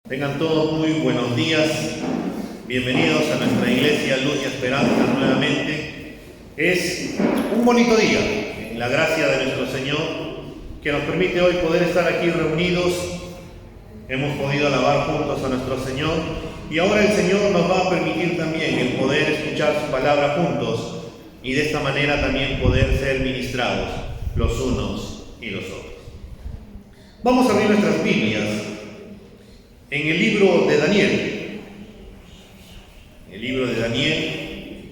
Tengan todos muy buenos días, bienvenidos a nuestra iglesia Luz y Esperanza nuevamente. Es un bonito día, en la gracia de nuestro Señor, que nos permite hoy poder estar aquí reunidos. Hemos podido alabar juntos a nuestro Señor y ahora el Señor nos va a permitir también el poder escuchar su palabra juntos y de esta manera también poder ser ministrados los unos y los otros. Vamos a abrir nuestras Biblias en el libro de Daniel,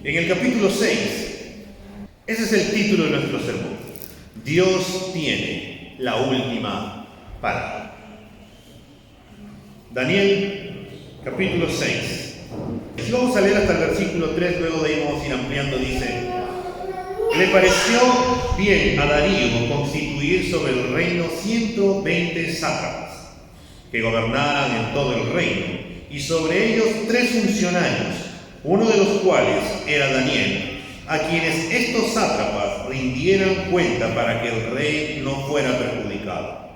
en el capítulo 6, ese es el título de nuestro sermón. Dios tiene la última palabra. Daniel, capítulo 6. Si vamos a leer hasta el versículo 3, luego de ahí vamos a ir ampliando, dice: le pareció bien a Darío constituir sobre el reino 120 sátrapas, que gobernaran en todo el reino, y sobre ellos 3 funcionarios, uno de los cuales era Daniel, a quienes estos sátrapas rindieran cuenta para que el rey no fuera perjudicado.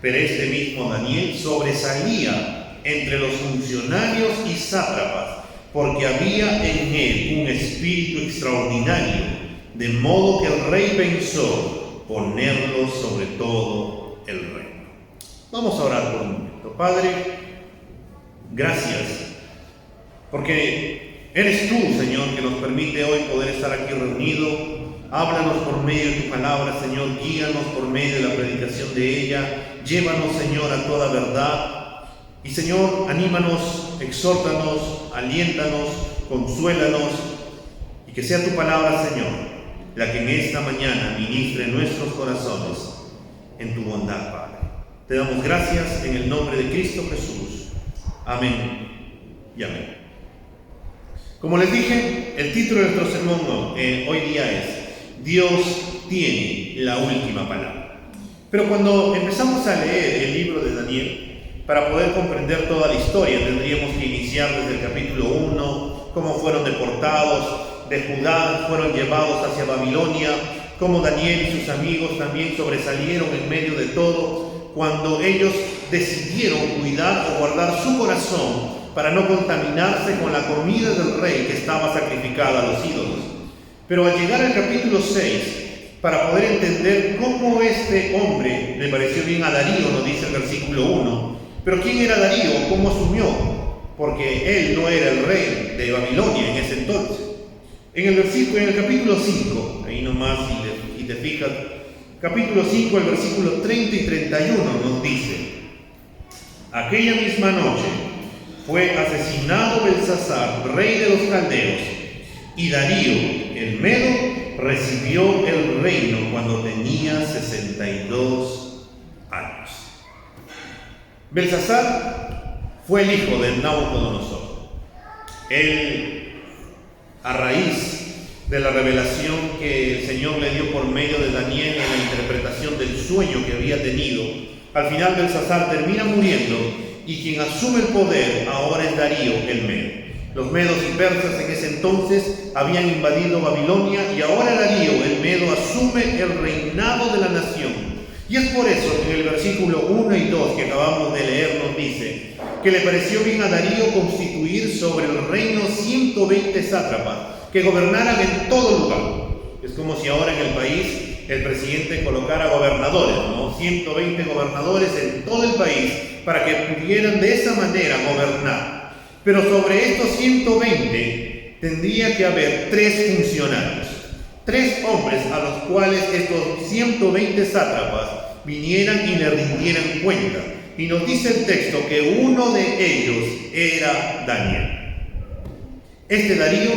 Pero este mismo Daniel sobresalía entre los funcionarios y sátrapas, porque había en él un espíritu extraordinario, de modo que el rey pensó ponerlo sobre todo el reino. Vamos a orar por un momento. Padre, gracias, porque eres tú, Señor, que nos permite hoy poder estar aquí reunidos. Háblanos por medio de tu palabra, Señor, guíanos por medio de la predicación de ella. Llévanos, Señor, a toda verdad. Y, Señor, anímanos, exhórtanos, aliéntanos, consuélanos, y que sea tu palabra, Señor, la que en esta mañana ministre nuestros corazones en tu bondad, Padre. Te damos gracias en el nombre de Cristo Jesús. Amén y amén. Como les dije, el título de nuestro sermón hoy día es Dios tiene la última palabra. Pero cuando empezamos a leer el libro de Daniel, para poder comprender toda la historia, tendríamos que iniciar desde el capítulo 1, cómo fueron deportados de Judá, fueron llevados hacia Babilonia, cómo Daniel y sus amigos también sobresalieron en medio de todo, cuando ellos decidieron cuidar o guardar su corazón para no contaminarse con la comida del rey que estaba sacrificada a los ídolos. Pero al llegar al capítulo 6, para poder entender cómo este hombre le pareció bien a Darío, nos dice el versículo 1, pero ¿quién era Darío? ¿Cómo asumió? Porque él no era el rey de Babilonia en ese entonces. En el capítulo 5, ahí nomás, si te fijas, capítulo 5, el versículo 30 y 31 nos dice: aquella misma noche fue asesinado Belsasar, rey de los caldeos, y Darío, el medo, recibió el reino cuando tenía 62 años. Belsasar fue el hijo de Nabucodonosor. Él, a raíz de la revelación que el Señor le dio por medio de Daniel en la interpretación del sueño que había tenido, al final Belsasar termina muriendo y quien asume el poder ahora es Darío el Medo. Los medos y persas en ese entonces habían invadido Babilonia y ahora Darío el Medo asume el reinado de la nación. Y es por eso que en el versículo 1 y 2 que acabamos de leer nos dice que le pareció bien a Darío constituir sobre el reino 120 sátrapas que gobernaran en todo lugar. Es como si ahora en el país el presidente colocara gobernadores, ¿no? 120 gobernadores en todo el país para que pudieran de esa manera gobernar. Pero sobre estos 120 tendría que haber 3 funcionarios, 3 hombres a los cuales estos 120 sátrapas vinieran y le rindieran cuenta. Y nos dice el texto que uno de ellos era Daniel. Este Darío,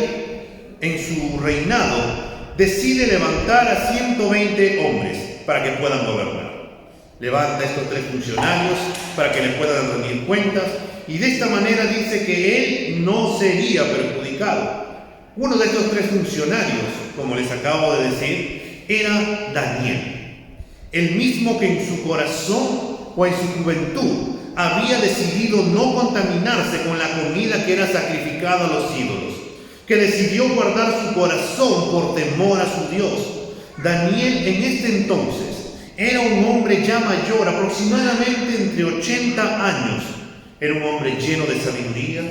en su reinado, decide levantar a 120 hombres para que puedan gobernar. Levanta a estos 3 funcionarios para que le puedan rendir cuentas, y de esta manera dice que él no sería perjudicado. Uno de estos 3 funcionarios, como les acabo de decir, era Daniel, el mismo que en su corazón o en su juventud había decidido no contaminarse con la comida que era sacrificada a los ídolos, que decidió guardar su corazón por temor a su Dios. Daniel en este entonces era un hombre ya mayor, aproximadamente entre 80 años, Era un hombre lleno de sabiduría,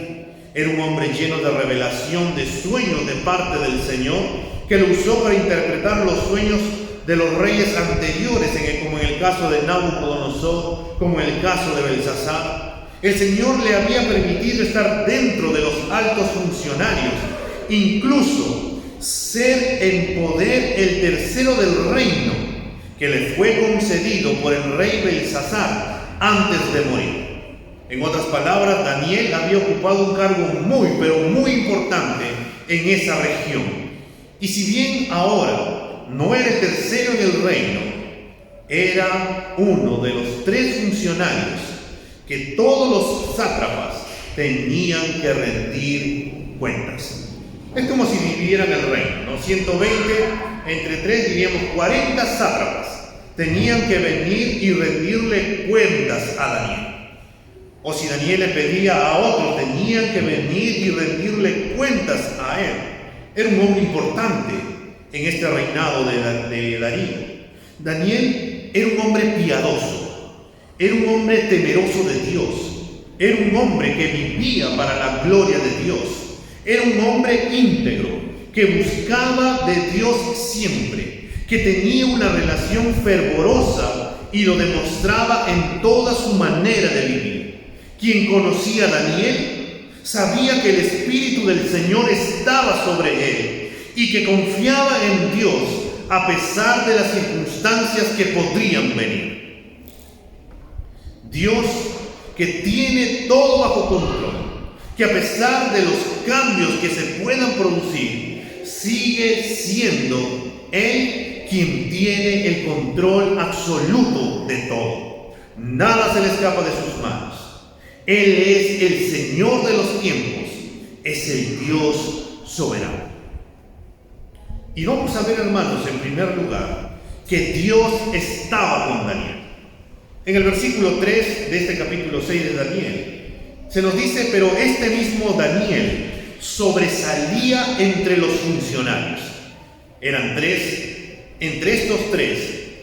era un hombre lleno de revelación, de sueños de parte del Señor, que lo usó para interpretar los sueños de los reyes anteriores, como en el caso de Nabucodonosor, como en el caso de Belsasar. El Señor le había permitido estar dentro de los altos funcionarios, incluso ser en poder el tercero del reino, que le fue concedido por el rey Belsasar antes de morir. En otras palabras, Daniel había ocupado un cargo muy, pero muy importante en esa región. Y si bien ahora no era el tercero en el reino, era uno de los 3 funcionarios que todos los sátrapas tenían que rendir cuentas. Es como si vivieran el reino, ¿no? 120, entre 3 diríamos 40 sátrapas tenían que venir y rendirle cuentas a Daniel. O si Daniel le pedía a otro, tenían que venir y rendirle cuentas a él. Era un hombre importante en este reinado de Darío. Daniel era un hombre piadoso, era un hombre temeroso de Dios, era un hombre que vivía para la gloria de Dios, era un hombre íntegro, que buscaba de Dios siempre, que tenía una relación fervorosa y lo demostraba en toda su manera de vivir. Quien conocía a Daniel sabía que el Espíritu del Señor estaba sobre él y que confiaba en Dios a pesar de las circunstancias que podrían venir. Dios, que tiene todo bajo control, que a pesar de los cambios que se puedan producir, sigue siendo Él quien tiene el control absoluto de todo. Nada se le escapa de sus manos. Él es el Señor de los tiempos, es el Dios soberano. Y vamos a ver, hermanos, en primer lugar, que Dios estaba con Daniel. En el versículo 3 de este capítulo 6 de Daniel, se nos dice: pero este mismo Daniel sobresalía entre los funcionarios. Eran 3, entre estos 3,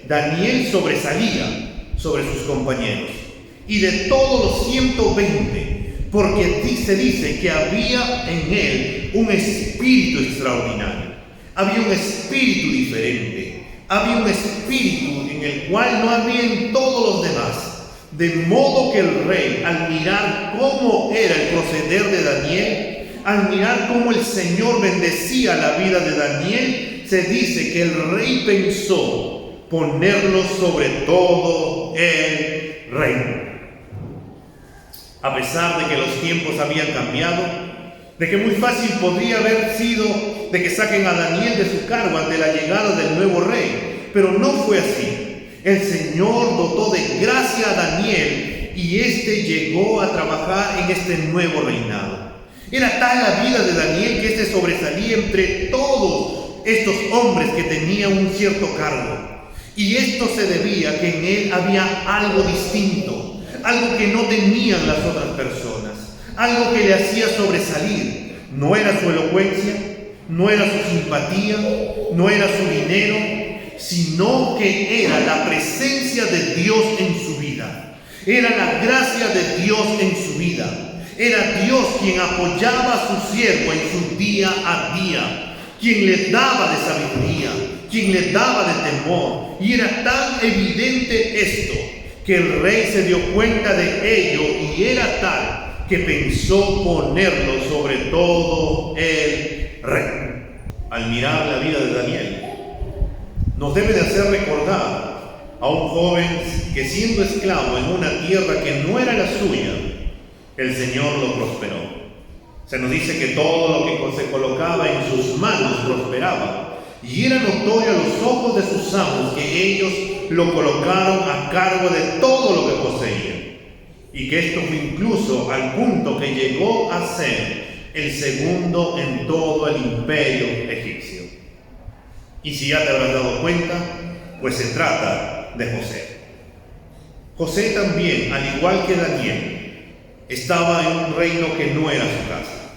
Daniel sobresalía sobre sus compañeros. Y de todos los 120, porque se dice que había en él un espíritu extraordinario, había un espíritu diferente, había un espíritu en el cual no había en todos los demás. De modo que el rey, al mirar cómo era el proceder de Daniel, al mirar cómo el Señor bendecía la vida de Daniel, se dice que el rey pensó ponerlo sobre todo el reino. A pesar de que los tiempos habían cambiado, de que muy fácil podría haber sido de que saquen a Daniel de su cargo ante la llegada del nuevo rey, pero no fue así. El Señor dotó de gracia a Daniel y éste llegó a trabajar en este nuevo reinado. Era tal la vida de Daniel que éste sobresalía entre todos estos hombres que tenían un cierto cargo. Y esto se debía a que en él había algo distinto, algo que no tenían las otras personas, algo que le hacía sobresalir. No era su elocuencia, no era su simpatía, no era su dinero, sino que era la presencia de Dios en su vida. Era la gracia de Dios en su vida. Era Dios quien apoyaba a su siervo en su día a día, quien le daba de sabiduría, quien le daba de temor. Y era tan evidente esto que el rey se dio cuenta de ello y era tal que pensó ponerlo sobre todo el reino. Al mirar la vida de Daniel, nos debe de hacer recordar a un joven que, siendo esclavo en una tierra que no era la suya, el Señor lo prosperó. Se nos dice que todo lo que se colocaba en sus manos prosperaba, y era notorio a los ojos de sus amos que ellos lo colocaron a cargo de todo lo que poseían, y que esto fue incluso al punto que llegó a ser el segundo en todo el imperio egipcio. Y si ya te habrás dado cuenta, pues se trata de José. José también, al igual que Daniel, estaba en un reino que no era su casa,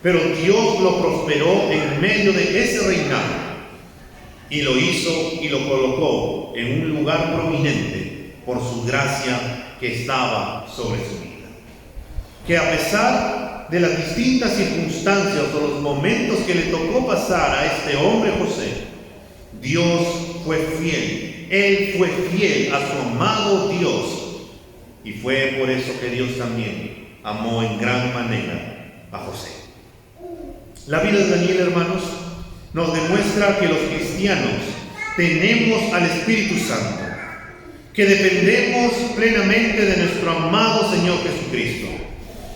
pero Dios lo prosperó en medio de ese reinado y lo hizo y lo colocó en un lugar prominente por su gracia que estaba sobre su vida. que a pesar de las distintas circunstancias o los momentos que le tocó pasar a este hombre José, Dios fue fiel. Él fue fiel a su amado Dios. Y fue por eso que Dios también amó en gran manera a José. La vida de Daniel, hermanos, nos demuestra que los cristianos tenemos al Espíritu Santo, que dependemos plenamente de nuestro amado Señor Jesucristo,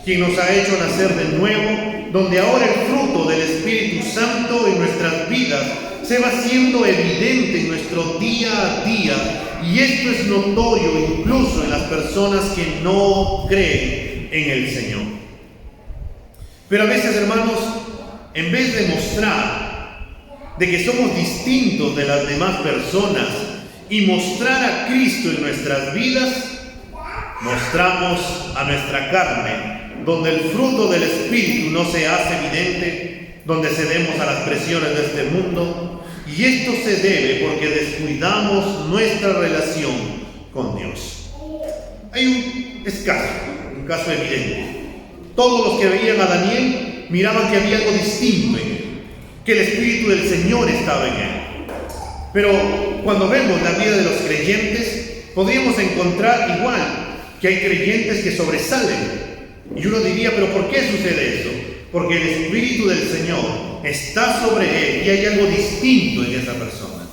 quien nos ha hecho nacer de nuevo, donde ahora el fruto del Espíritu Santo en nuestras vidas se va haciendo evidente en nuestro día a día, y esto es notorio incluso en las personas que no creen en el Señor. Pero a veces, hermanos, en vez de mostrar de que somos distintos de las demás personas y mostrar a Cristo en nuestras vidas, mostramos a nuestra carne, donde el fruto del Espíritu no se hace evidente, donde cedemos a las presiones de este mundo, y esto se debe porque descuidamos nuestra relación con Dios. Hay un caso evidente. Todos los que veían a Daniel miraban que había algo distinto en él, que el Espíritu del Señor estaba en él. Pero cuando vemos la vida de los creyentes, podríamos encontrar igual que hay creyentes que sobresalen. Y uno diría, ¿pero por qué sucede eso? Porque el Espíritu del Señor está sobre él y hay algo distinto en esa persona.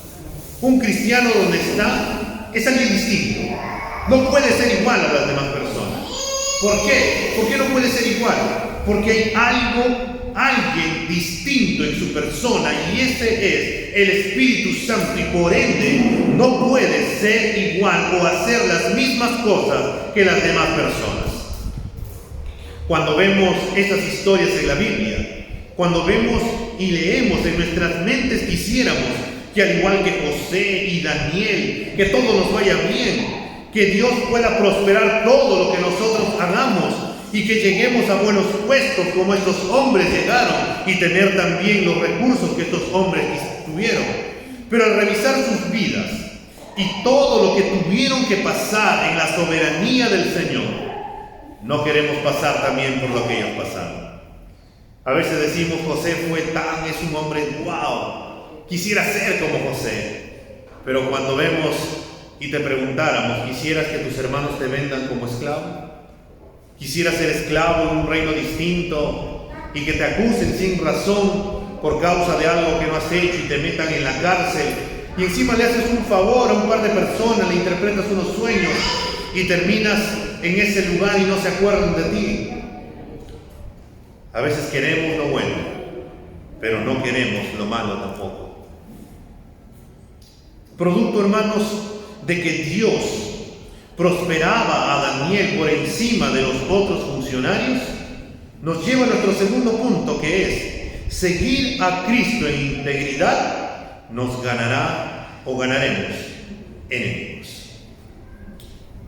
Un cristiano donde está es alguien distinto. No puede ser igual a las demás personas. ¿Por qué? ¿Por qué no puede ser igual? Porque hay alguien distinto en su persona, y ese es el Espíritu Santo, y por ende no puede ser igual o hacer las mismas cosas que las demás personas. Cuando vemos estas historias en la Biblia, cuando vemos y leemos en nuestras mentes, quisiéramos que al igual que José y Daniel, que todo nos vaya bien, que Dios pueda prosperar todo lo que nosotros hagamos y que lleguemos a buenos puestos como estos hombres llegaron, y tener también los recursos que estos hombres tuvieron. Pero al revisar sus vidas y todo lo que tuvieron que pasar en la soberanía del Señor, no queremos pasar también por lo que ellos pasaron. A veces decimos, José es un hombre, wow, quisiera ser como José. Pero cuando vemos y te preguntáramos, ¿quisieras que tus hermanos te vendan como esclavo? ¿Quisieras ser esclavo en un reino distinto y que te acusen sin razón por causa de algo que no has hecho y te metan en la cárcel? Y encima le haces un favor a un par de personas, le interpretas unos sueños y terminas en ese lugar y no se acuerdan de ti. A veces queremos lo bueno, pero no queremos lo malo tampoco. Producto, hermanos, de que Dios prosperaba a Daniel por encima de los otros funcionarios, nos lleva a nuestro segundo punto, que es seguir a Cristo en integridad nos ganará o ganaremos enemigos.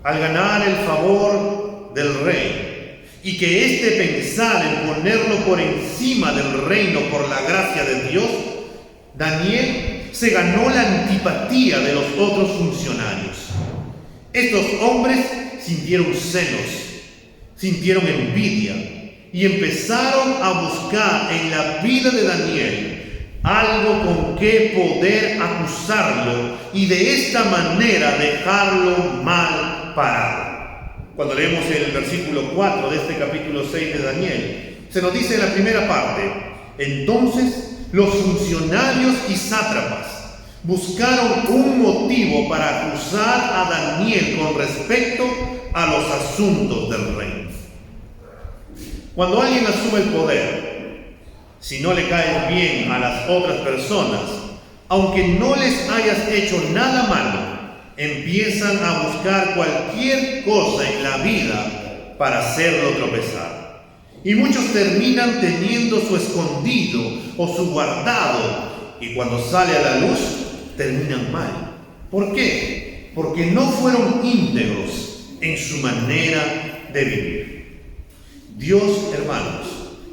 Al ganar el favor del rey y que éste pensara en ponerlo por encima del reino por la gracia de Dios, Daniel se ganó la antipatía de los otros funcionarios. Estos hombres sintieron celos, sintieron envidia y empezaron a buscar en la vida de Daniel algo con que poder acusarlo y de esta manera dejarlo mal parado. Cuando leemos el versículo 4 de este capítulo 6 de Daniel, se nos dice en la primera parte: entonces los funcionarios y sátrapas buscaron un motivo para acusar a Daniel con respecto a los asuntos del reino. Cuando alguien asume el poder, si no le caes bien a las otras personas, aunque no les hayas hecho nada malo, empiezan a buscar cualquier cosa en la vida para hacerlo tropezar. Y muchos terminan teniendo su escondido o su guardado, y cuando sale a la luz, terminan mal. ¿Por qué? Porque no fueron íntegros en su manera de vivir. Dios, hermanos,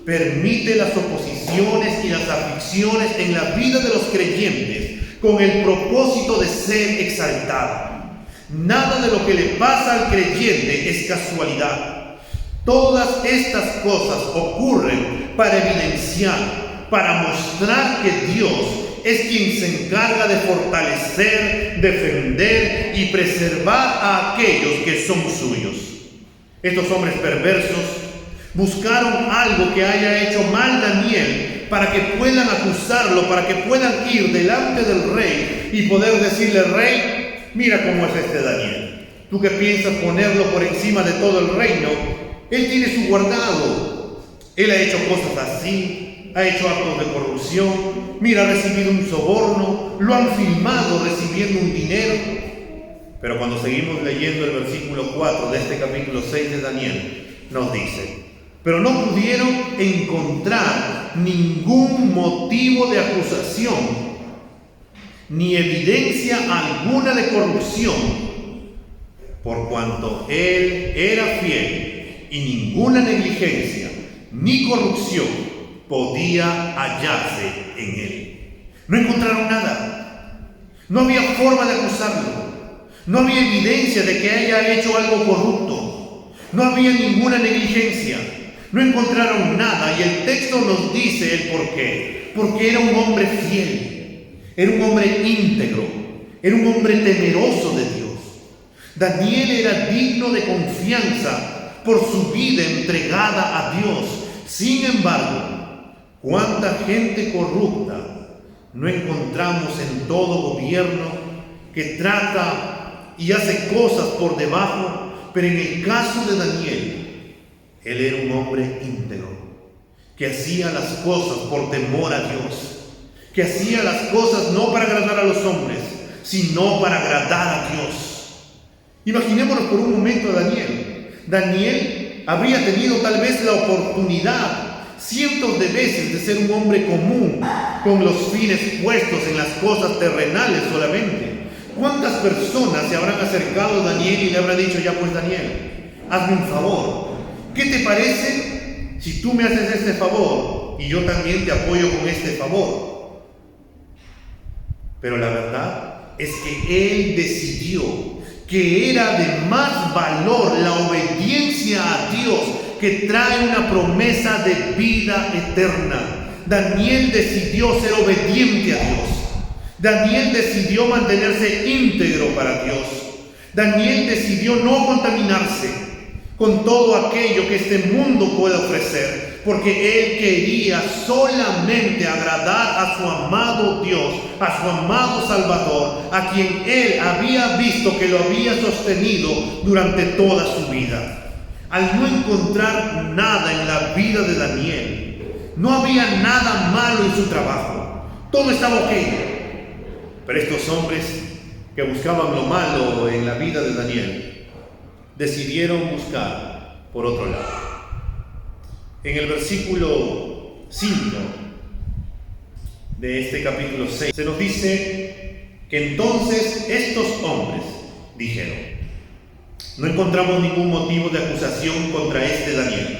permite las oposiciones y las aflicciones en la vida de los creyentes con el propósito de ser exaltado. Nada de lo que le pasa al creyente es casualidad. Todas estas cosas ocurren para evidenciar, para mostrar que Dios es quien se encarga de fortalecer, defender y preservar a aquellos que son suyos. Estos hombres perversos buscaron algo que haya hecho mal Daniel para que puedan acusarlo, para que puedan ir delante del rey y poder decirle: rey, mira cómo es este Daniel. Tú que piensas ponerlo por encima de todo el reino, él tiene su guardado. Él ha hecho cosas así, ha hecho actos de corrupción, mira, ha recibido un soborno, lo han filmado recibiendo un dinero. Pero cuando seguimos leyendo el versículo 4 de este capítulo 6 de Daniel, nos dice: pero no pudieron encontrar ningún motivo de acusación, ni evidencia alguna de corrupción, por cuanto él era fiel y ninguna negligencia ni corrupción podía hallarse en él. No encontraron nada, no había forma de acusarlo, no había evidencia de que haya hecho algo corrupto, no había ninguna negligencia, no encontraron nada. Y el texto nos dice el por qué: porque era un hombre fiel, era un hombre íntegro, era un hombre temeroso de Dios. Daniel era digno de confianza por su vida entregada a Dios. Sin embargo, cuánta gente corrupta no encontramos en todo gobierno que trata y hace cosas por debajo. Pero en el caso de Daniel, él era un hombre íntegro, que hacía las cosas por temor a Dios, que hacía las cosas no para agradar a los hombres, sino para agradar a Dios. Imaginémonos por un momento a Daniel. Daniel habría tenido tal vez la oportunidad cientos de veces de ser un hombre común, con los fines puestos en las cosas terrenales solamente. ¿Cuántas personas se habrán acercado a Daniel y le habrán dicho: ya pues Daniel, hazme un favor? ¿Qué te parece si tú me haces este favor y yo también te apoyo con este favor? Pero la verdad es que él decidió que era de más valor la obediencia a Dios, que trae una promesa de vida eterna. Daniel decidió ser obediente a Dios. Daniel decidió mantenerse íntegro para Dios. Daniel decidió no contaminarse con todo aquello que este mundo puede ofrecer, porque él quería solamente agradar a su amado Dios, a su amado Salvador, a quien él había visto que lo había sostenido durante toda su vida. Al no encontrar nada en la vida de Daniel, no había nada malo en su trabajo, todo estaba ok. Pero estos hombres que buscaban lo malo en la vida de Daniel decidieron buscar por otro lado. En el versículo 5 de este capítulo 6 se nos dice que entonces estos hombres dijeron: no encontramos ningún motivo de acusación contra este Daniel,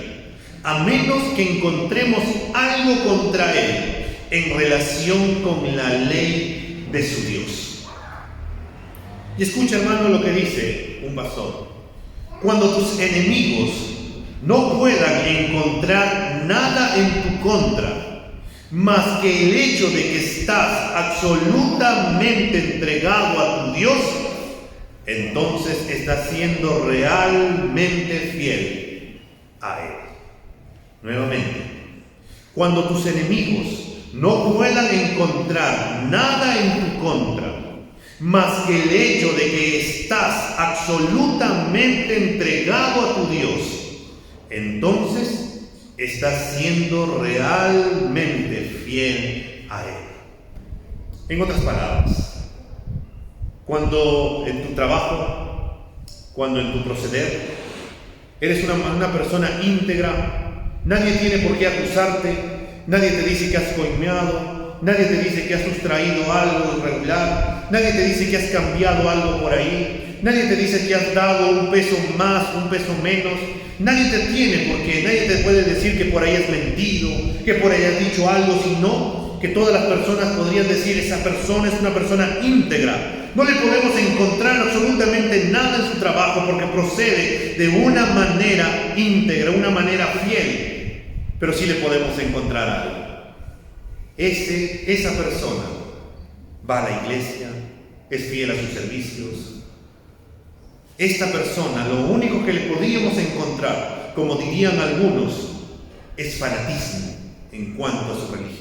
a menos que encontremos algo contra él en relación con la ley de su Dios. Y escucha, hermano, lo que dice un pastor: cuando tus enemigos no puedan encontrar nada en tu contra, más que el hecho de que estás absolutamente entregado a tu Dios, entonces estás siendo realmente fiel a Él. Nuevamente, cuando tus enemigos no puedan encontrar nada en tu contra, más que el hecho de que estás absolutamente entregado a tu Dios, entonces estás siendo realmente fiel a Él. En otras palabras, cuando en tu trabajo, cuando en tu proceder, eres una persona íntegra, nadie tiene por qué acusarte, nadie te dice que has coimeado, nadie te dice que has sustraído algo irregular, nadie te dice que has cambiado algo por ahí, nadie te dice que has dado un peso más, un peso menos, nadie te tiene porque nadie te puede decir que por ahí has mentido, que por ahí has dicho algo, sino que todas las personas podrían decir: esa persona es una persona íntegra, No le podemos encontrar absolutamente nada en su trabajo porque procede de una manera íntegra, una manera fiel. Pero sí le podemos encontrar algo. Esa persona va a la iglesia, es fiel a sus servicios. Esta persona, lo único que le podríamos encontrar, como dirían algunos, es fanatismo en cuanto a su religión.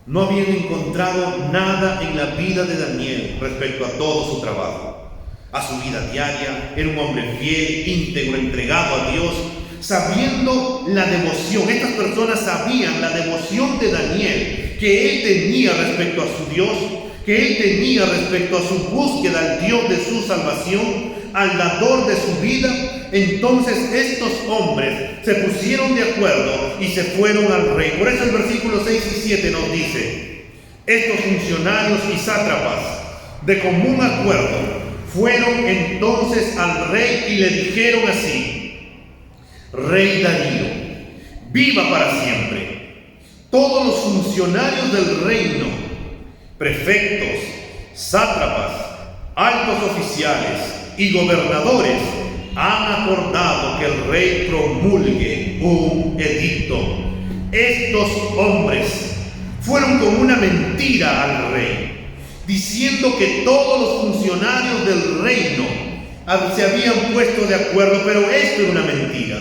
No habían encontrado nada en la vida de Daniel respecto a todo su trabajo, a su vida diaria. Era un hombre fiel, íntegro, entregado a Dios, sabiendo la devoción. Estas personas sabían la devoción de Daniel que él tenía respecto a su Dios, que él tenía respecto a su búsqueda al Dios de su salvación, al dador de su vida. Entonces estos hombres se pusieron de acuerdo y se fueron al rey. Por eso el versículo 6 y 7 nos dice: estos funcionarios y sátrapas de común acuerdo fueron entonces al rey y le dijeron así: Rey Darío, viva para siempre. Todos los funcionarios del reino, prefectos, sátrapas, altos oficiales y gobernadores han acordado que el rey promulgue un edicto. Estos hombres fueron con una mentira al rey, diciendo que todos los funcionarios del reino se habían puesto de acuerdo, pero esto era una mentira.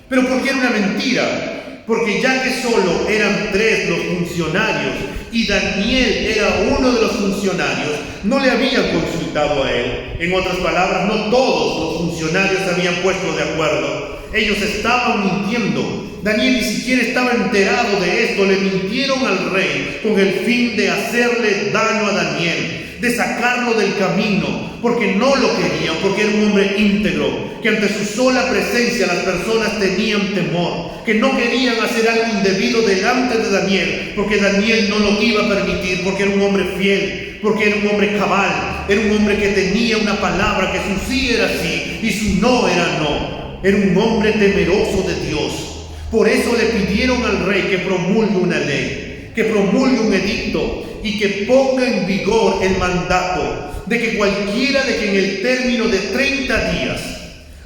¿Pero por qué era una mentira? Porque ya que solo eran 3 los funcionarios y Daniel era uno de los funcionarios, no le habían consultado a él. En otras palabras, no todos los funcionarios se habían puesto de acuerdo. Ellos estaban mintiendo. Daniel ni siquiera estaba enterado de esto. Le mintieron al rey con el fin de hacerle daño a Daniel, de sacarlo del camino, porque no lo querían, porque era un hombre íntegro, que ante su sola presencia las personas tenían temor, que no querían hacer algo indebido delante de Daniel, porque Daniel no lo iba a permitir, porque era un hombre fiel, porque era un hombre cabal, era un hombre que tenía una palabra, que su sí era sí y su no era no. Era un hombre temeroso de Dios. Por eso le pidieron al rey que promulgue una ley, que promulgue un edicto y que ponga en vigor el mandato de que cualquiera de que en el término de 30 días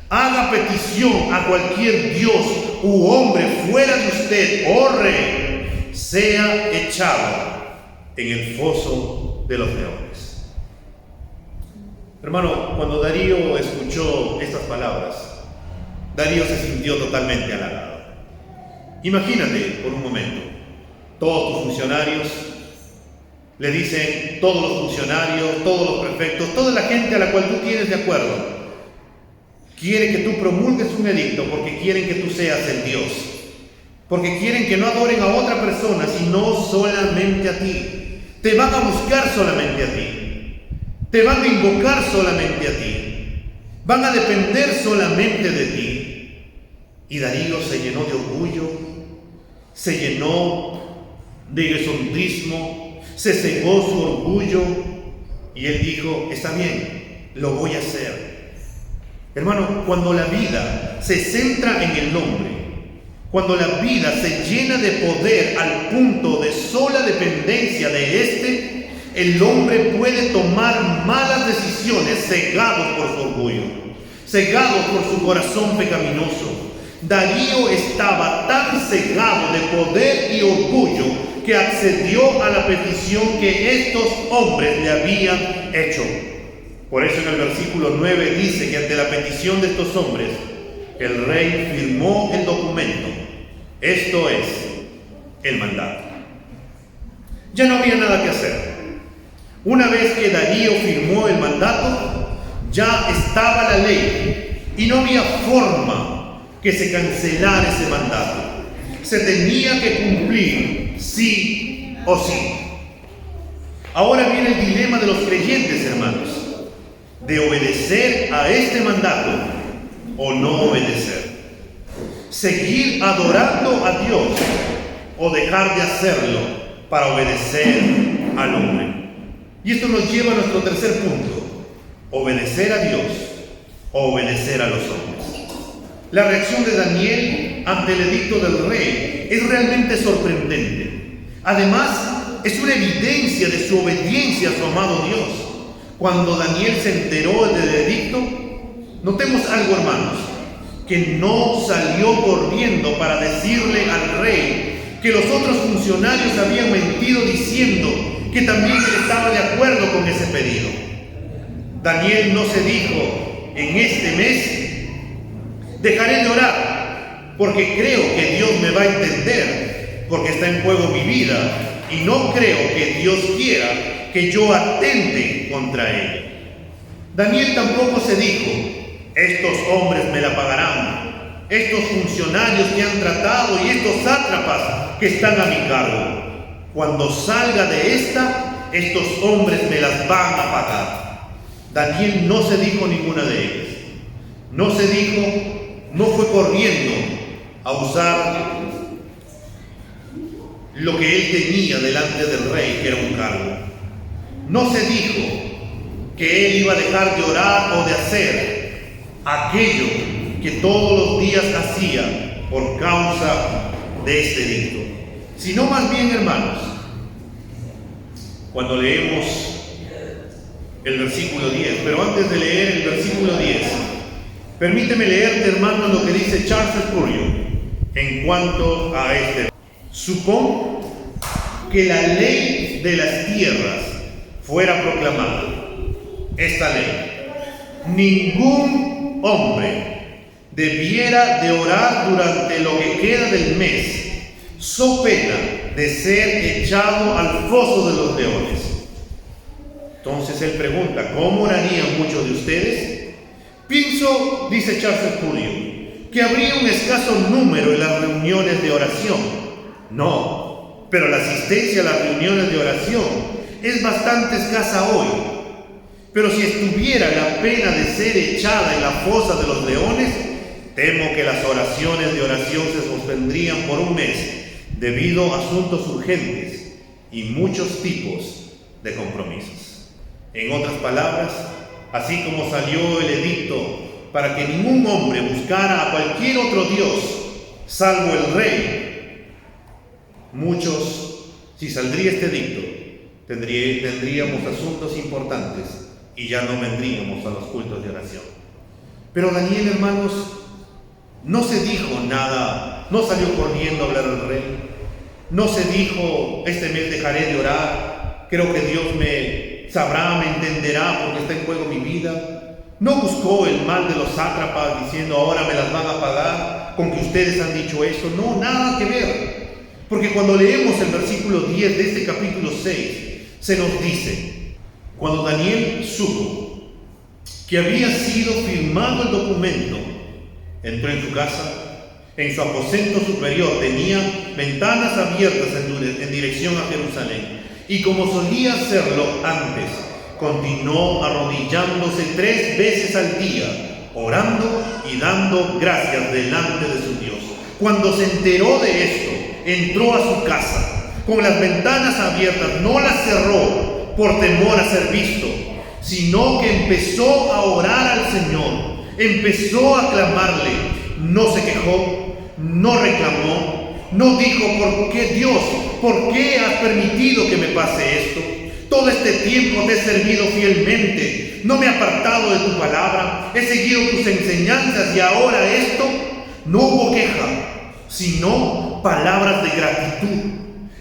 haga petición a cualquier dios u hombre fuera de usted, oh rey, sea echado en el foso de los leones. Hermano, cuando Darío escuchó estas palabras, Darío se sintió totalmente halagado. Imagínate por un momento, todos tus funcionarios le dicen, todos los funcionarios, todos los prefectos, toda la gente a la cual tú tienes de acuerdo, quiere que tú promulgues un edicto porque quieren que tú seas el Dios, porque quieren que no adoren a otra persona, sino solamente a ti. Te van a buscar solamente a ti, te van a invocar solamente a ti, van a depender solamente de ti. Y Darío se llenó de orgullo, se llenó de egocentrismo, se cegó su orgullo y él dijo, está bien, lo voy a hacer. Hermano, cuando la vida se centra en el hombre, cuando la vida se llena de poder al punto de sola dependencia de éste, el hombre puede tomar malas decisiones cegados por su orgullo, cegados por su corazón pecaminoso. Darío estaba tan cegado de poder y orgullo que accedió a la petición que estos hombres le habían hecho. Por eso en el versículo 9 dice que ante la petición de estos hombres, el rey firmó el documento, esto es, el mandato. Ya no había nada que hacer. Una vez que Darío firmó el mandato, ya estaba la ley y no había forma que se cancelara ese mandato. Se tenía que cumplir sí o sí. Ahora viene el dilema de los creyentes, hermanos, de obedecer a este mandato o no obedecer. Seguir adorando a Dios o dejar de hacerlo para obedecer al hombre. Y esto nos lleva a nuestro tercer punto: obedecer a Dios o obedecer a los hombres. La reacción de Daniel ante el edicto del rey es realmente sorprendente. Además, es una evidencia de su obediencia a su amado Dios. Cuando Daniel se enteró del edicto, notemos algo, hermanos, que no salió corriendo para decirle al rey que los otros funcionarios habían mentido diciendo que también él estaba de acuerdo con ese pedido. Daniel no se dijo: en este mes dejaré de orar porque creo que Dios me va a entender, porque está en juego mi vida y no creo que Dios quiera que yo atente contra ella. Daniel tampoco se dijo: estos hombres me la pagarán, estos funcionarios que han tratado y estos sátrapas que están a mi cargo. Cuando salga de esta, estos hombres me las van a pagar. Daniel no se dijo ninguna de ellas. No se dijo, no fue corriendo a usar lo que él tenía delante del rey, que era un cargo. No se dijo que él iba a dejar de orar o de hacer aquello que todos los días hacía por causa de este edicto, sino más bien, hermanos, cuando leemos el versículo 10, pero antes de leer el versículo 10, permíteme leerte, hermano, lo que dice Charles Spurgeon en cuanto a este. Supón que la ley de las tierras fuera proclamada, esta ley: ningún hombre debiera de orar durante lo que queda del mes, so pena de ser echado al foso de los leones. Entonces él pregunta: ¿cómo orarían muchos de ustedes? Pienso, dice Charles Spurgeon, que habría un escaso número en las reuniones de oración. No, pero la asistencia a las reuniones de oración es bastante escasa hoy. Pero si estuviera la pena de ser echada en la fosa de los leones, temo que las oraciones de oración se sostendrían por un mes debido a asuntos urgentes y muchos tipos de compromisos. En otras palabras, así como salió el edicto para que ningún hombre buscara a cualquier otro Dios salvo el rey, muchos, si saldría este edicto, tendríamos asuntos importantes y ya no vendríamos a los cultos de oración. Pero Daniel, hermanos, no se dijo nada, no salió corriendo a hablar al rey, no se dijo: este mes dejaré de orar, creo que Dios me sabrá, me entenderá porque está en juego mi vida. No buscó el mal de los sátrapas diciendo: ahora me las van a pagar con que ustedes han dicho eso. No, nada que ver. Porque cuando leemos el versículo 10 de este capítulo 6, se nos dice: cuando Daniel supo que había sido firmado el documento, entró en su casa, en su aposento superior tenía ventanas abiertas en dirección a Jerusalén. Y como solía hacerlo antes, continuó arrodillándose 3 veces al día, orando y dando gracias delante de su Dios. Cuando se enteró de esto, entró a su casa, con las ventanas abiertas, no las cerró por temor a ser visto, sino que empezó a orar al Señor, empezó a clamarle. No se quejó, no reclamó, no dijo: ¿por qué, Dios? ¿Por qué has permitido que me pase esto? Todo este tiempo te he servido fielmente, no me he apartado de tu palabra, he seguido tus enseñanzas y ahora esto. No hubo queja, sino palabras de gratitud.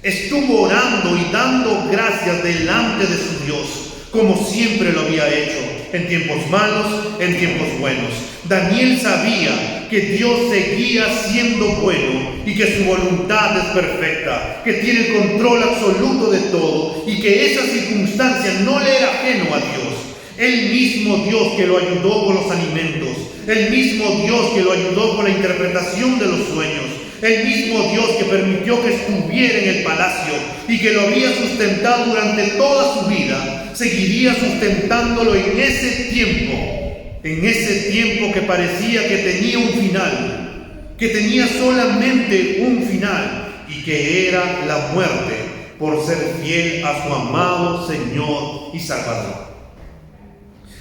Estuvo orando y dando gracias delante de su Dios, como siempre lo había hecho, en tiempos malos, en tiempos buenos. Daniel sabía que Dios seguía siendo bueno y que su voluntad es perfecta, que tiene el control absoluto de todo y que esa circunstancia no le era ajeno a Dios. El mismo Dios que lo ayudó con los alimentos, el mismo Dios que lo ayudó con la interpretación de los sueños, el mismo Dios que permitió que estuviera en el palacio y que lo había sustentado durante toda su vida, seguiría sustentándolo en ese tiempo que parecía que tenía un final, que tenía solamente un final, y que era la muerte por ser fiel a su amado Señor y Salvador.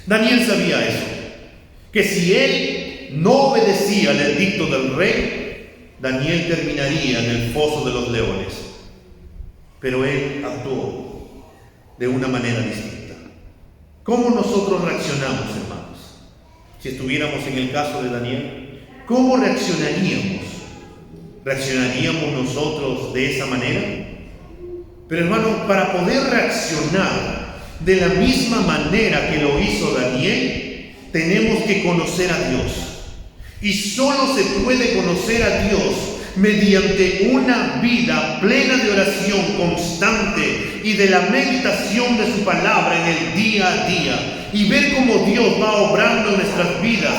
Daniel sabía eso, que si él no obedecía al edicto del rey, Daniel terminaría en el foso de los leones. pero él actuó de una manera distinta. ¿Cómo nosotros reaccionamos, hermanos? Si estuviéramos en el caso de Daniel, ¿cómo reaccionaríamos? ¿Reaccionaríamos nosotros de esa manera? Pero hermano, para poder reaccionar de la misma manera que lo hizo Daniel, tenemos que conocer a Dios. Y solo se puede conocer a Dios mediante una vida plena de oración constante y de la meditación de su palabra en el día a día, y ver cómo Dios va obrando en nuestras vidas,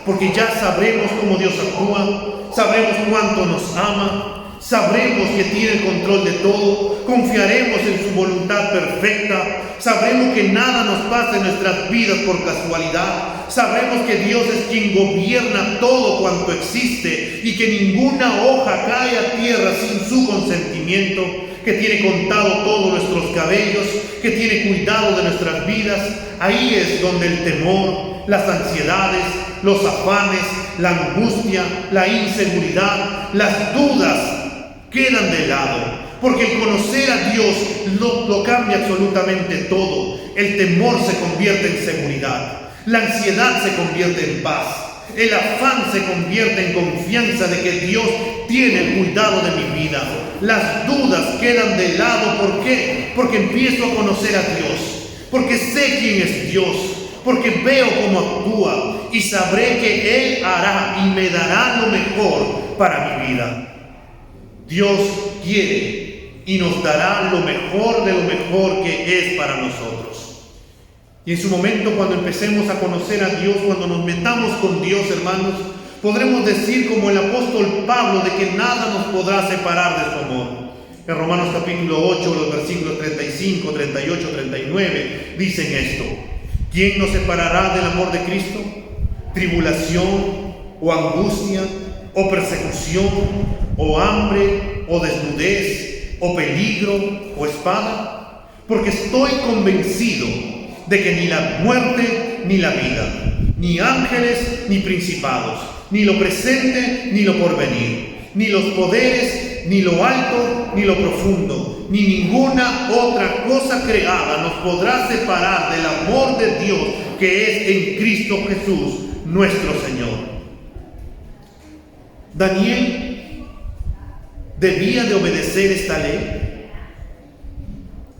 porque ya sabremos cómo Dios actúa, sabremos cuánto nos ama, sabremos que tiene el control de todo, confiaremos en su voluntad perfecta, sabremos que nada nos pasa en nuestras vidas por casualidad, sabremos que Dios es quien gobierna todo cuanto existe y que ninguna hoja cae a tierra sin su consentimiento, que tiene contado todos nuestros cabellos, que tiene cuidado de nuestras vidas. Ahí es donde el temor, las ansiedades, los afanes, la angustia, la inseguridad, las dudas quedan de lado, porque el conocer a Dios lo cambia absolutamente todo. El temor se convierte en seguridad, la ansiedad se convierte en paz, el afán se convierte en confianza de que Dios tiene el cuidado de mi vida. Las dudas quedan de lado. ¿Por qué? Porque empiezo a conocer a Dios, porque sé quién es Dios, porque veo cómo actúa y sabré que Él hará y me dará lo mejor para mi vida. Dios quiere y nos dará lo mejor de lo mejor que es para nosotros. Y en su momento, cuando empecemos a conocer a Dios, cuando nos metamos con Dios, hermanos, podremos decir como el apóstol Pablo, de que nada nos podrá separar de su amor. En Romanos capítulo 8, los versículos 35, 38, 39, dicen esto: ¿quién nos separará del amor de Cristo? ¿Tribulación o angustia o persecución o hambre o desnudez o peligro o espada? Porque estoy convencido de que ni la muerte ni la vida, ni ángeles ni principados, ni lo presente ni lo porvenir, ni los poderes, ni lo alto ni lo profundo, ni ninguna otra cosa creada nos podrá separar del amor de Dios que es en Cristo Jesús nuestro Señor. Daniel debía de obedecer esta ley.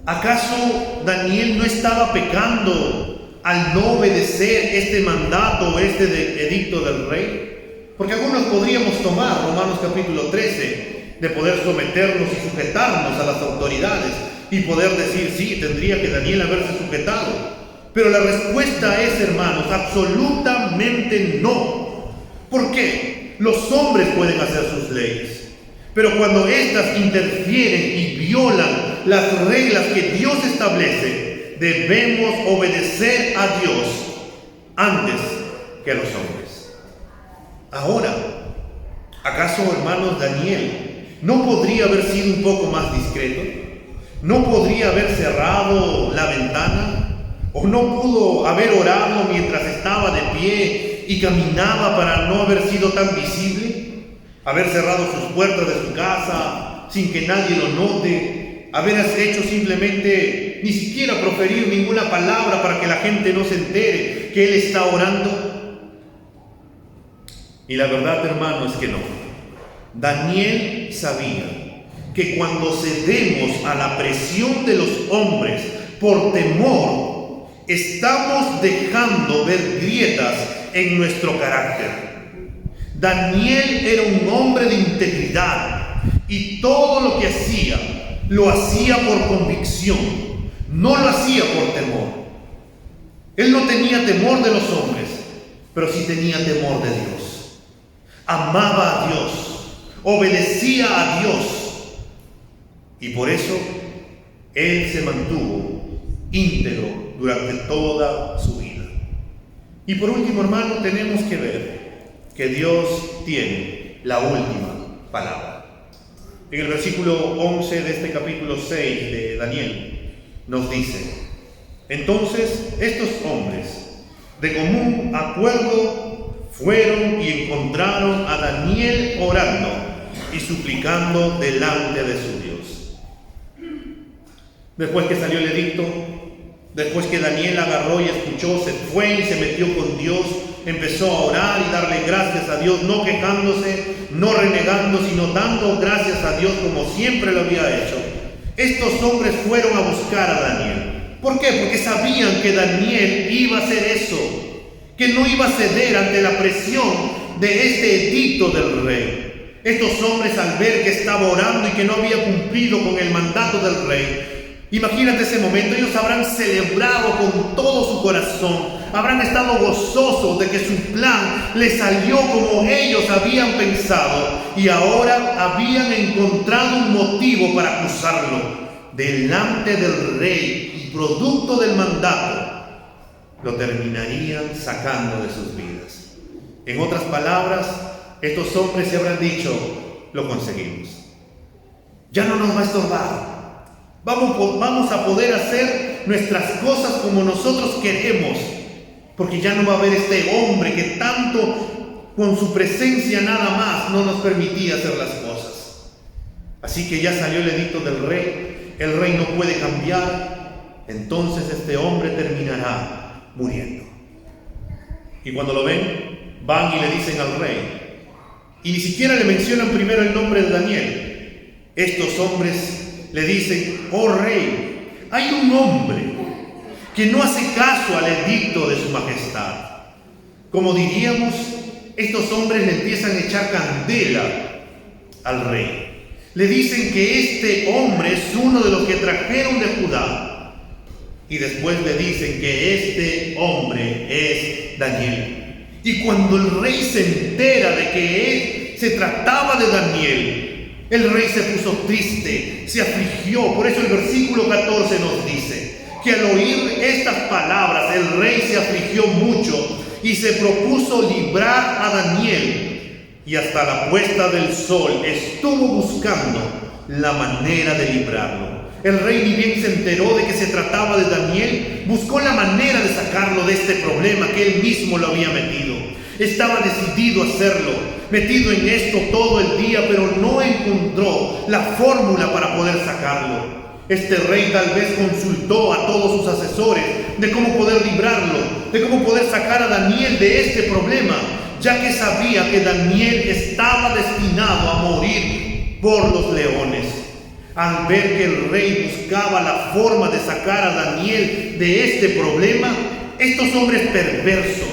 ¿Acaso Daniel no estaba pecando al no obedecer este mandato, este edicto del rey? Porque algunos podríamos tomar Romanos capítulo 13, de poder someternos y sujetarnos a las autoridades y poder decir, sí, tendría que Daniel haberse sujetado. Pero la respuesta es, hermanos, absolutamente no. ¿Por qué? Los hombres pueden hacer sus leyes, pero cuando éstas interfieren y violan las reglas que Dios establece, debemos obedecer a Dios antes que a los hombres. Ahora, ¿acaso, hermanos, Daniel no podría haber sido un poco más discreto? ¿No podría haber cerrado la ventana? ¿O no pudo haber orado mientras estaba de pie y caminaba para no haber sido tan visible? Haber cerrado sus puertas de su casa sin que nadie lo note, haber hecho simplemente ni siquiera proferir ninguna palabra para que la gente no se entere que él está orando. Y la verdad, hermano, es que no. Daniel sabía que cuando cedemos a la presión de los hombres por temor, estamos dejando ver grietas en nuestro carácter. Daniel era un hombre de integridad y todo lo que hacía, lo hacía por convicción, no lo hacía por temor. Él no tenía temor de los hombres, pero sí tenía temor de Dios. Amaba a Dios, obedecía a Dios, y por eso él se mantuvo íntegro durante toda su vida. Y por último, hermano, tenemos que ver que Dios tiene la última palabra. En el versículo 11 de este capítulo 6 de Daniel nos dice: entonces estos hombres de común acuerdo fueron y encontraron a Daniel orando y suplicando delante de su Dios. Después que salió el edicto, después que Daniel agarró y escuchó, se fue y se metió con Dios, empezó a orar y darle gracias a Dios, no quejándose, no renegando, sino dando gracias a Dios como siempre lo había hecho. Estos hombres fueron a buscar a Daniel. ¿Por qué? Porque sabían que Daniel iba a hacer eso, que no iba a ceder ante la presión de este edicto del rey. Estos hombres, al ver que estaba orando y que no había cumplido con el mandato del rey, imagínate ese momento, ellos habrán celebrado con todo su corazón, habrán estado gozosos de que su plan les salió como ellos habían pensado, y ahora habían encontrado un motivo para acusarlo delante del rey, y producto del mandato lo terminarían sacando de sus vidas. En otras palabras, estos hombres se habrán dicho: lo conseguimos, ya no nos va a estorbar. Vamos a poder hacer nuestras cosas como nosotros queremos, porque ya no va a haber este hombre que tanto con su presencia nada más no nos permitía hacer las cosas. Así que ya salió el edicto del rey, el rey no puede cambiar, entonces este hombre terminará muriendo. Y cuando lo ven, van y le dicen al rey, y ni siquiera le mencionan primero el nombre de Daniel. Estos hombres le dicen: oh rey, hay un hombre que no hace caso al edicto de su majestad. Como diríamos, estos hombres le empiezan a echar candela al rey. Le dicen que este hombre es uno de los que trajeron de Judá. Y después le dicen que este hombre es Daniel. Y cuando el rey se entera de que se trataba de Daniel, el rey se puso triste, se afligió. Por eso el versículo 14 nos dice que al oír estas palabras el rey se afligió mucho y se propuso librar a Daniel. Y hasta la puesta del sol estuvo buscando la manera de librarlo. El rey, ni bien se enteró de que se trataba de Daniel, buscó la manera de sacarlo de este problema que él mismo lo había metido. Estaba decidido a hacerlo, metido en esto todo el día, pero no encontró la fórmula para poder sacarlo. Este rey tal vez consultó a todos sus asesores de cómo poder librarlo, de cómo poder sacar a Daniel de este problema, ya que sabía que Daniel estaba destinado a morir por los leones. Al ver que el rey buscaba la forma de sacar a Daniel de este problema, estos hombres perversos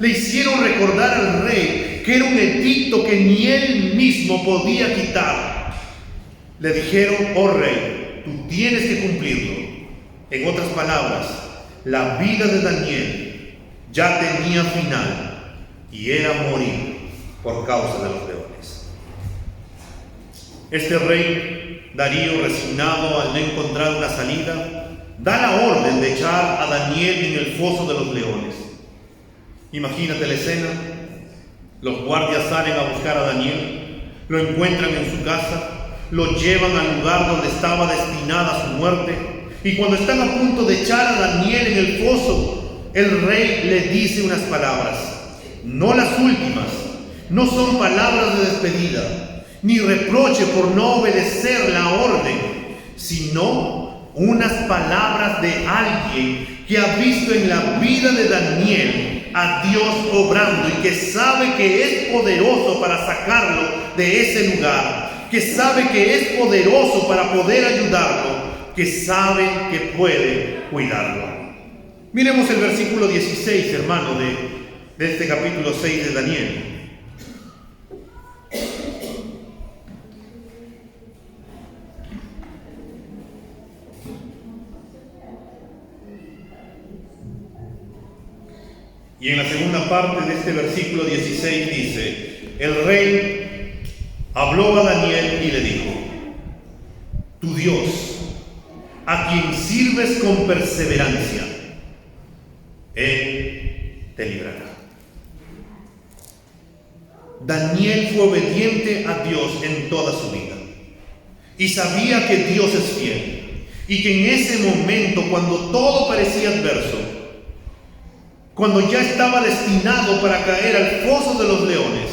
le hicieron recordar al rey que era un edicto que ni él mismo podía quitar. Le dijeron: oh rey, tú tienes que cumplirlo. En otras palabras, la vida de Daniel ya tenía final y era morir por causa de los leones. Este rey, Darío, resignado al no encontrar una salida, da la orden de echar a Daniel en el foso de los leones. Imagínate la escena. Los guardias salen a buscar a Daniel, lo encuentran en su casa, lo llevan al lugar donde estaba destinada su muerte, y cuando están a punto de echar a Daniel en el foso, el rey le dice unas palabras, no las últimas, no son palabras de despedida, ni reproche por no obedecer la orden, sino unas palabras de alguien que ha visto en la vida de Daniel a Dios obrando y que sabe que es poderoso para sacarlo de ese lugar, que sabe que es poderoso para poder ayudarlo, que sabe que puede cuidarlo. Miremos el versículo 16, hermano, de este capítulo 6 de Daniel. Y en la segunda parte de este versículo 16 dice: el rey habló a Daniel y le dijo: tu Dios, a quien sirves con perseverancia, Él te librará. Daniel fue obediente a Dios en toda su vida y sabía que Dios es fiel y que en ese momento, cuando todo parecía adverso, cuando ya estaba destinado para caer al foso de los leones,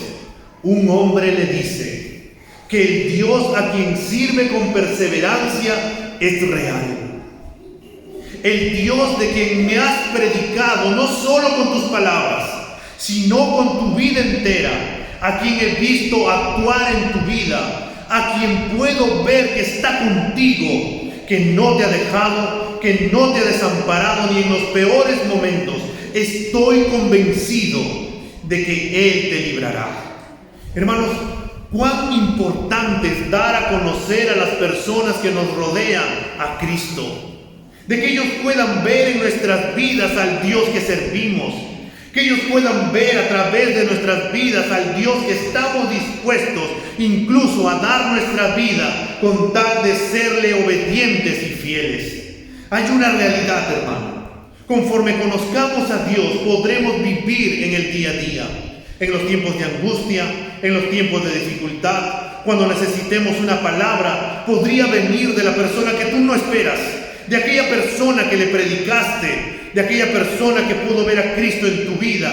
un hombre le dice que el Dios a quien sirve con perseverancia es real, el Dios de quien me has predicado, no solo con tus palabras, sino con tu vida entera, a quien he visto actuar en tu vida, a quien puedo ver que está contigo, que no te ha dejado, que no te ha desamparado ni en los peores momentos. Estoy convencido de que Él te librará. Hermanos, cuán importante es dar a conocer a las personas que nos rodean a Cristo, de que ellos puedan ver en nuestras vidas al Dios que servimos, que ellos puedan ver a través de nuestras vidas al Dios que estamos dispuestos incluso a dar nuestra vida con tal de serle obedientes y fieles. Hay una realidad, hermano. Conforme conozcamos a Dios, podremos vivir en el día a día, en los tiempos de angustia, en los tiempos de dificultad. Cuando necesitemos una palabra, podría venir de la persona que tú no esperas, de aquella persona que le predicaste, de aquella persona que pudo ver a Cristo en tu vida.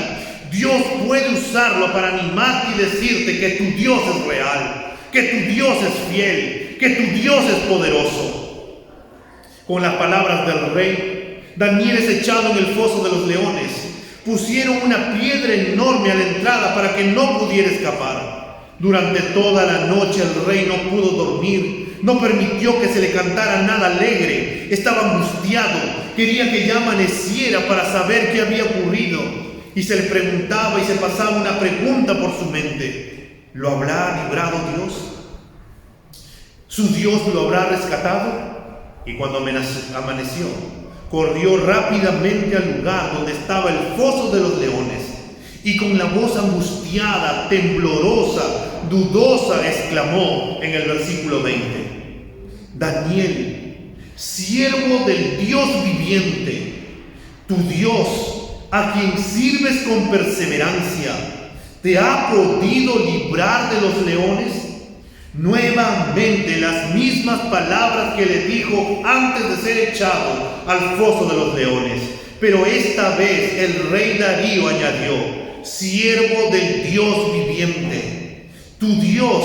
Dios puede usarlo para animarte y decirte que tu Dios es real, que tu Dios es fiel, que tu Dios es poderoso. Con las palabras del rey, Daniel es echado en el foso de los leones. Pusieron una piedra enorme a la entrada para que no pudiera escapar. Durante toda la noche el rey no pudo dormir, no permitió que se le cantara nada alegre. Estaba angustiado, quería que ya amaneciera para saber qué había ocurrido. Y se le preguntaba y se pasaba una pregunta por su mente: ¿lo habrá librado Dios? ¿Su Dios lo habrá rescatado? Y cuando amaneció, corrió rápidamente al lugar donde estaba el foso de los leones y con la voz angustiada, temblorosa, dudosa, exclamó en el versículo 20: Daniel, siervo del Dios viviente, tu Dios, a quien sirves con perseverancia, ¿te ha podido librar de los leones? Nuevamente las mismas palabras que le dijo antes de ser echado al foso de los leones. Pero esta vez el rey Darío añadió: siervo del Dios viviente, tu Dios.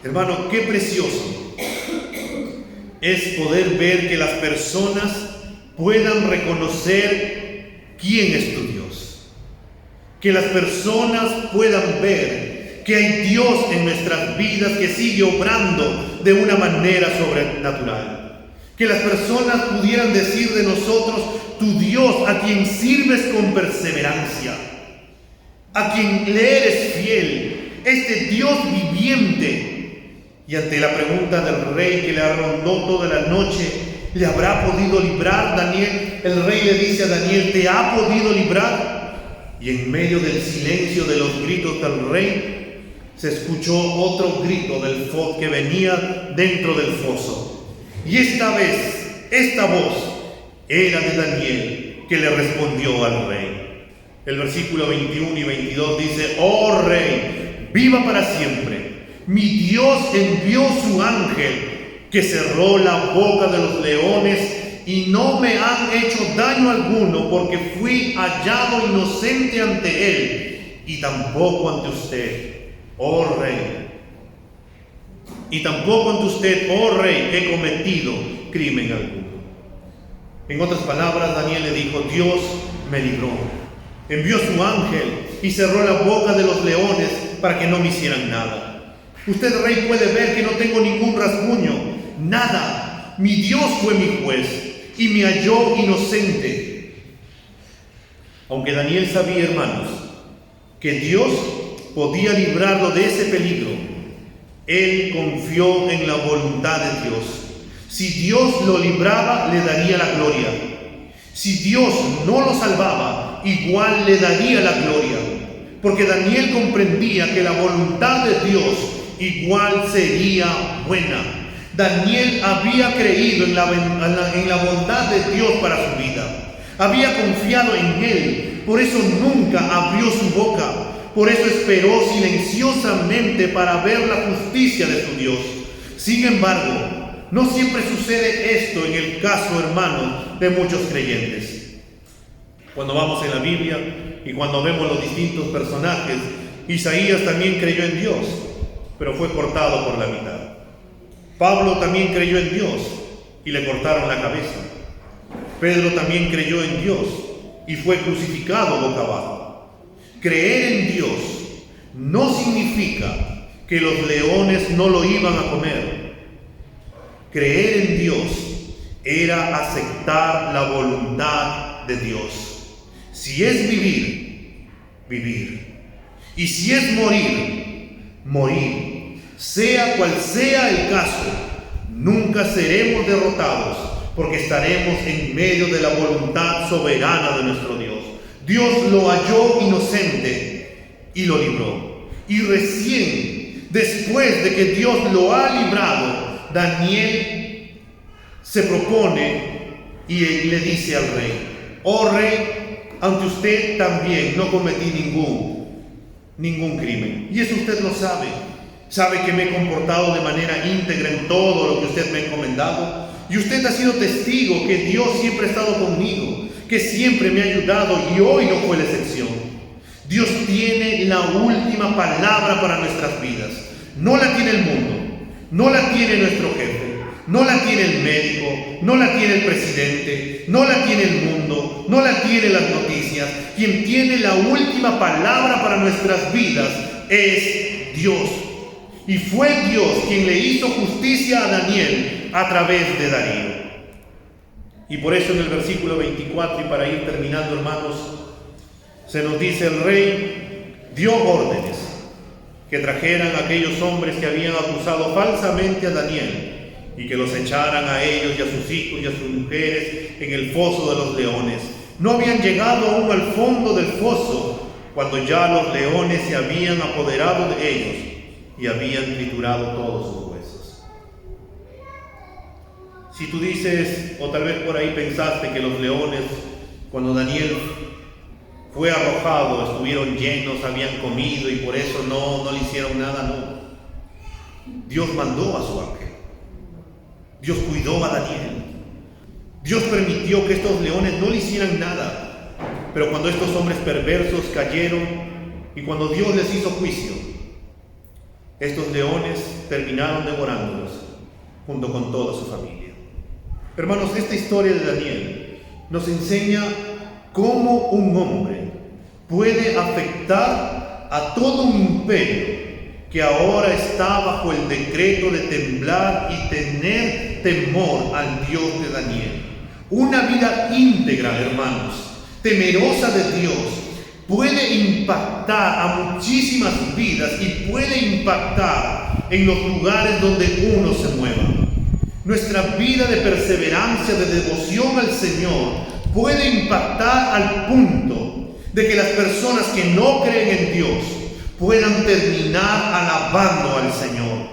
Hermano, qué precioso es poder ver que las personas puedan reconocer quién es tu Dios. Que las personas puedan ver que hay Dios en nuestras vidas que sigue obrando de una manera sobrenatural. Que las personas pudieran decir de nosotros: tu Dios, a quien sirves con perseverancia, a quien le eres fiel, este Dios viviente. Y ante la pregunta del rey que le arrondó toda la noche, ¿le habrá podido librar Daniel? El rey le dice a Daniel: ¿te ha podido librar? Y en medio del silencio de los gritos del rey, se escuchó otro grito del foso que venía dentro del foso. Y esta vez, esta voz era de Daniel, que le respondió al rey. El versículo 21 y 22 dice: oh rey, viva para siempre. Mi Dios envió su ángel, que cerró la boca de los leones, y no me han hecho daño alguno, porque fui hallado inocente ante él, y tampoco ante usted, oh rey. Y tampoco ante usted, oh rey, he cometido crimen alguno. En otras palabras, Daniel le dijo: Dios me libró, envió su ángel y cerró la boca de los leones para que no me hicieran nada. Usted, rey, puede ver que no tengo ningún rasguño, nada. Mi Dios fue mi juez y me halló inocente. Aunque Daniel sabía, hermanos, que Dios podía librarlo de ese peligro, él confió en la voluntad de Dios. Si Dios lo libraba, le daría la gloria. Si Dios no lo salvaba, igual le daría la gloria. Porque Daniel comprendía que la voluntad de Dios igual sería buena. Daniel había creído en la bondad de Dios para su vida. Había confiado en él. Por eso nunca abrió su boca. Por eso esperó silenciosamente para ver la justicia de su Dios. Sin embargo, no siempre sucede esto en el caso, hermano, de muchos creyentes. Cuando vamos en la Biblia y cuando vemos los distintos personajes, Isaías también creyó en Dios, pero fue cortado por la mitad. Pablo también creyó en Dios, y le cortaron la cabeza. Pedro también creyó en Dios y fue crucificado boca abajo. Creer en Dios no significa que los leones no lo iban a comer. Creer en Dios era aceptar la voluntad de Dios. Si es vivir, vivir. Y si es morir, morir. Sea cual sea el caso, nunca seremos derrotados, porque estaremos en medio de la voluntad soberana de nuestro Dios. Dios lo halló inocente y lo libró. Y recién, después de que Dios lo ha librado, Daniel se propone y le dice al rey: oh rey, ante usted también no cometí ningún crimen. Y eso usted lo sabe. Sabe que me he comportado de manera íntegra en todo lo que usted me ha encomendado. Y usted ha sido testigo que Dios siempre ha estado conmigo, que siempre me ha ayudado, y hoy no fue la excepción. Dios tiene la última palabra para nuestras vidas. No la tiene el mundo, no la tiene nuestro jefe, no la tiene el médico, no la tiene el presidente, no la tiene el mundo, no la tiene las noticias. Quien tiene la última palabra para nuestras vidas es Dios. Y fue Dios quien le hizo justicia a Daniel a través de Darío. Y por eso en el versículo 24, y para ir terminando, hermanos, se nos dice: el rey dio órdenes que trajeran a aquellos hombres que habían acusado falsamente a Daniel y que los echaran a ellos y a sus hijos y a sus mujeres en el foso de los leones. No habían llegado aún al fondo del foso cuando ya los leones se habían apoderado de ellos y habían triturado todos sus huesos. Si tú dices, o tal vez por ahí pensaste que los leones, cuando Daniel fue arrojado, estuvieron llenos, habían comido y por eso no le hicieron nada, no. Dios mandó a su ángel. Dios cuidó a Daniel. Dios permitió que estos leones no le hicieran nada. Pero cuando estos hombres perversos cayeron y cuando Dios les hizo juicio, estos leones terminaron devorándolos junto con toda su familia. Hermanos, esta historia de Daniel nos enseña cómo un hombre puede afectar a todo un imperio que ahora está bajo el decreto de temblar y tener temor al Dios de Daniel. Una vida íntegra, hermanos, temerosa de Dios, puede impactar a muchísimas vidas y puede impactar en los lugares donde uno se mueva. Nuestra vida de perseverancia, de devoción al Señor, puede impactar al punto de que las personas que no creen en Dios puedan terminar alabando al Señor.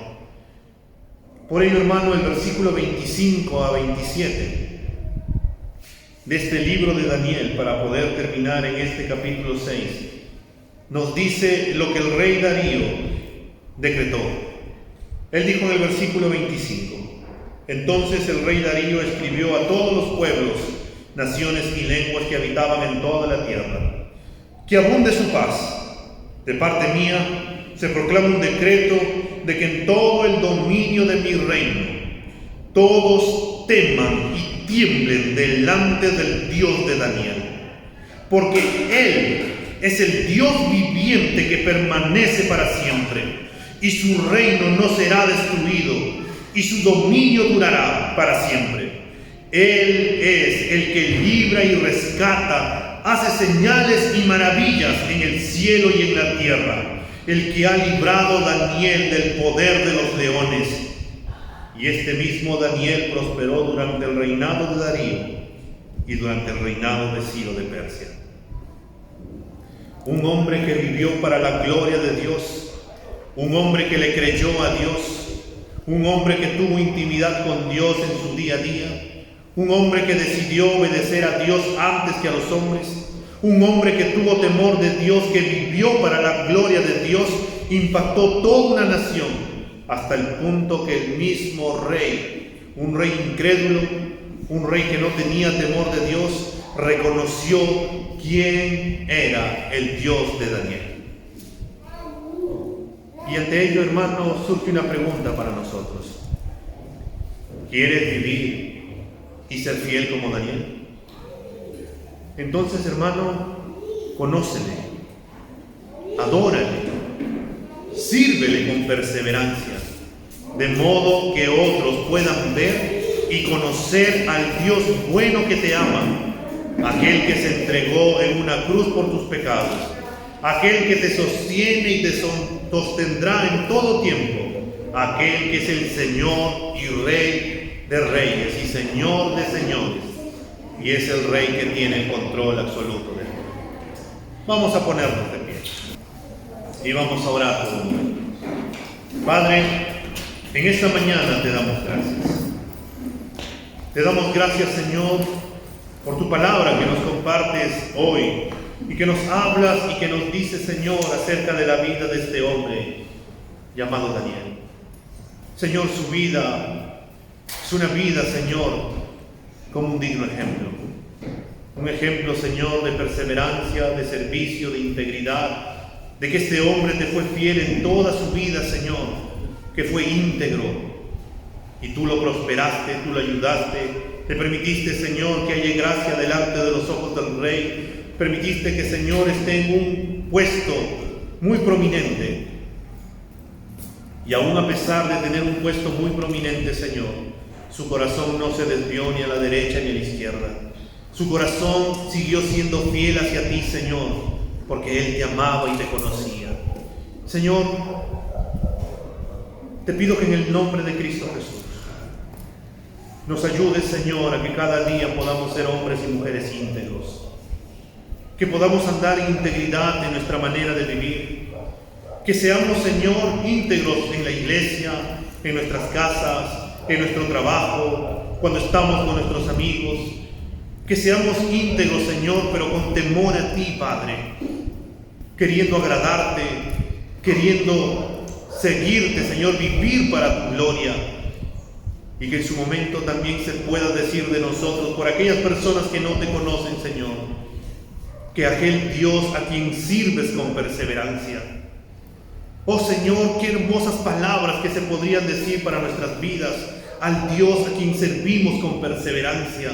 Por ello, hermano, el versículo 25 a 27 de este libro de Daniel, para poder terminar en este capítulo 6, nos dice lo que el rey Darío decretó. Él dijo en el versículo 25: entonces el rey Darío escribió a todos los pueblos, naciones y lenguas que habitaban en toda la tierra: que abunde su paz. De parte mía se proclama un decreto de que en todo el dominio de mi reino todos teman y tiemblen delante del Dios de Daniel, porque Él es el Dios viviente que permanece para siempre, y su reino no será destruido, y su dominio durará para siempre. Él es el que libra y rescata, hace señales y maravillas en el cielo y en la tierra, el que ha librado a Daniel del poder de los leones. Y este mismo Daniel prosperó durante el reinado de Darío y durante el reinado de Ciro de Persia. Un hombre que vivió para la gloria de Dios, un hombre que le creyó a Dios, un hombre que tuvo intimidad con Dios en su día a día, un hombre que decidió obedecer a Dios antes que a los hombres, un hombre que tuvo temor de Dios, que vivió para la gloria de Dios, impactó toda una nación, hasta el punto que el mismo rey, un rey incrédulo, un rey que no tenía temor de Dios, reconoció quién era el Dios de Daniel. Y ante ello, hermano, surge una pregunta para nosotros: ¿quieres vivir y ser fiel como Daniel? Entonces, hermano, conócele, adórale, sírvele con perseverancia, de modo que otros puedan ver y conocer al Dios bueno que te ama, aquel que se entregó en una cruz por tus pecados, aquel que te sostiene y te sostendrá en todo tiempo, aquel que es el Señor y Rey de reyes y Señor de señores, y es el Rey que tiene el control absoluto de todo. Vamos a ponernos de pie y vamos a orar por un momento. Padre, en esta mañana te damos gracias. Te damos gracias, Señor, por tu palabra que nos compartes hoy y que nos hablas y que nos dices, Señor, acerca de la vida de este hombre llamado Daniel. Señor, su vida es una vida, Señor, como un digno ejemplo. Un ejemplo, Señor, de perseverancia, de servicio, de integridad, de que este hombre te fue fiel en toda su vida, Señor, que fue íntegro, y tú lo prosperaste, tú lo ayudaste, te permitiste, Señor, que haya gracia delante de los ojos del Rey, permitiste que, Señor, esté en un puesto muy prominente, y aún a pesar de tener un puesto muy prominente, Señor, su corazón no se desvió ni a la derecha ni a la izquierda. Su corazón siguió siendo fiel hacia ti, Señor, porque Él te amaba y te conocía. Señor, te pido que en el nombre de Cristo Jesús nos ayudes, Señor, a que cada día podamos ser hombres y mujeres íntegros, que podamos andar en integridad en nuestra manera de vivir, que seamos, Señor, íntegros en la iglesia, en nuestras casas, en nuestro trabajo, cuando estamos con nuestros amigos, que seamos íntegros, Señor, pero con temor a ti, Padre, queriendo agradarte, queriendo seguirte, Señor, vivir para tu gloria, y que en su momento también se pueda decir de nosotros, por aquellas personas que no te conocen, Señor, que aquel Dios a quien sirves con perseverancia. Oh Señor, qué hermosas palabras que se podrían decir para nuestras vidas al Dios a quien servimos con perseverancia,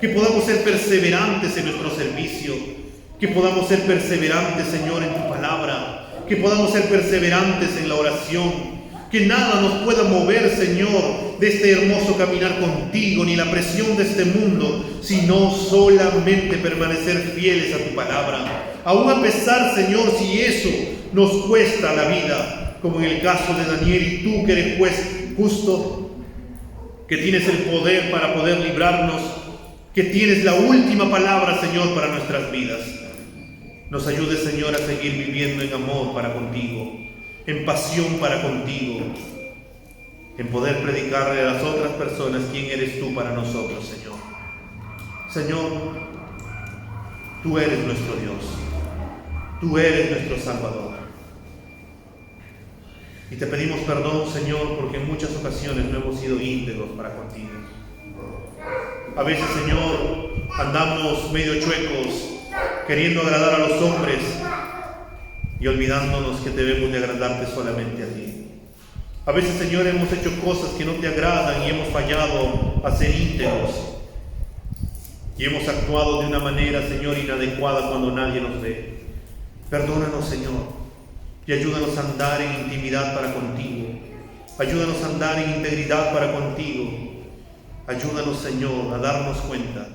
que podamos ser perseverantes en nuestro servicio, que podamos ser perseverantes, Señor, en tu palabra, que podamos ser perseverantes en la oración, que nada nos pueda mover, Señor, de este hermoso caminar contigo, ni la presión de este mundo, sino solamente permanecer fieles a tu palabra. Aún a pesar, Señor, si eso nos cuesta la vida, como en el caso de Daniel, y tú que eres juez justo, que tienes el poder para poder librarnos, que tienes la última palabra, Señor, para nuestras vidas. Nos ayude, Señor, a seguir viviendo en amor para contigo, en pasión para contigo, en poder predicarle a las otras personas quién eres tú para nosotros, Señor. Señor, tú eres nuestro Dios, tú eres nuestro Salvador. Y te pedimos perdón, Señor, porque en muchas ocasiones no hemos sido íntegros para contigo. A veces, Señor, andamos medio chuecos, queriendo agradar a los hombres y olvidándonos que debemos de agradarte solamente a ti. A veces, Señor, hemos hecho cosas que no te agradan y hemos fallado a ser íntegros. Y hemos actuado de una manera, Señor, inadecuada cuando nadie nos ve. Perdónanos, Señor, y ayúdanos a andar en intimidad para contigo. Ayúdanos a andar en integridad para contigo. Ayúdanos, Señor, a darnos cuenta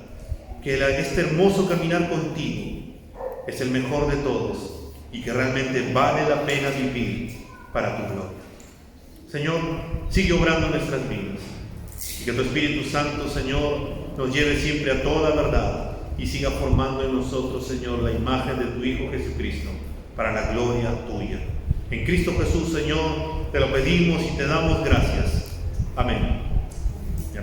que este hermoso caminar contigo es el mejor de todos y que realmente vale la pena vivir para tu gloria. Señor, sigue obrando en nuestras vidas y que tu Espíritu Santo, Señor, nos lleve siempre a toda verdad y siga formando en nosotros, Señor, la imagen de tu Hijo Jesucristo para la gloria tuya. En Cristo Jesús, Señor, te lo pedimos y te damos gracias. Amén.